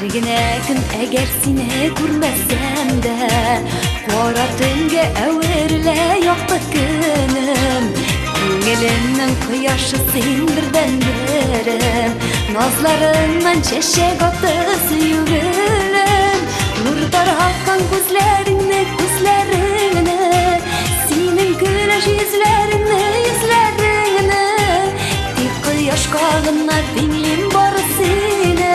Генә көн әгәр сине күрмәсәм дә, кара төнгә әверелә якты көнем. Күңелемнең кояшы син бердән-берем, назларыңнан чәчәк атты сөюгелем. Нур таракан күзләреңне, синең көләш йөзләреңне, тик кояшка гына тиңлим барысыны.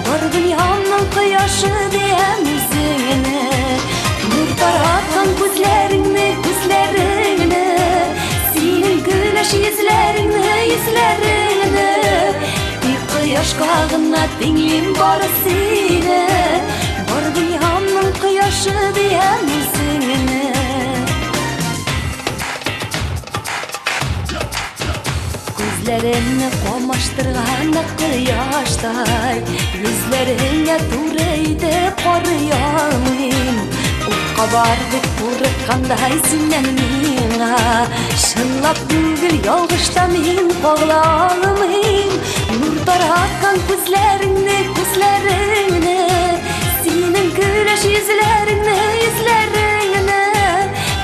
Бар дөньямның кояшы дигән үзеңне. Нур таракан күзләреңне, синең көләш йөзләреңне, тик кояшка гына тиңлим барысыны. Бар дөньямның кояшы дигән үзеңне. Күзләреңне камаштырган кояштай, йөзләреңә туры итеп карый алмыйм. Укка бардык курыккандай синнән миңа, чынлап түгел ялгышта мин кагыла алмыйм. Нур таракан күзләреңне, синең көләш йөзләреңне,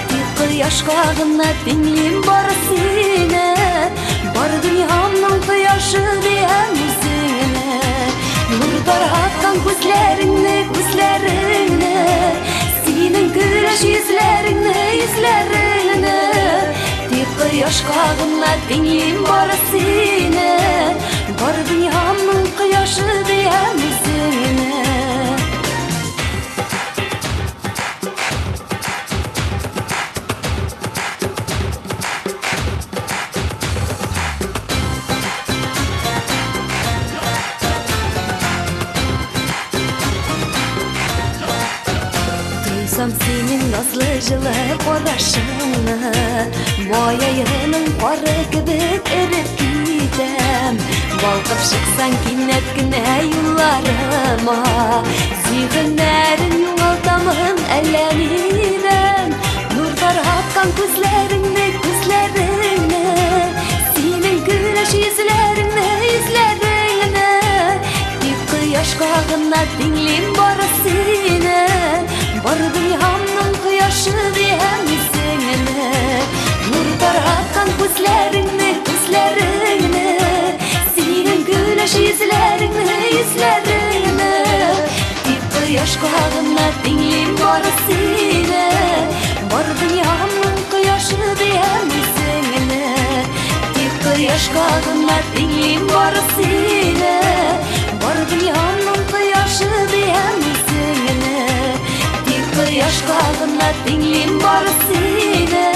тик кояшка гына тиңлим барысыны. Бар дөньямның кояшы дигән үзеңне. Нур таракан күзләреңне, синең көләш йөзләреңне, тик кояшка гына тиңлим барысыны. Бар дөньямның кояшы дигән үзеңне. Синең назлы җылы карашыңны, маяеның кары кебек эреп китәм. Балкып чыксаң кинәт кенә юлларыма, зиһеннәрен югалтамын әллә нидән. Нур таракан күзләреңне, синең көләш йөзләреңне, тик кояшка гына тиңлим барысыны. Бар дөньямның кояшы дигән үзеңне. Нур таракан күзләреңне, синең көләш йөзләреңне, тик кояшка гына тиңлим барысыны. Бар дөньямның кояшы дигән үзеңне. Тик кояшка гына тиңлим барысыны. Бар дөньямның кояшы дигән үзеңне. Кояшка гына тиңлим барысыны.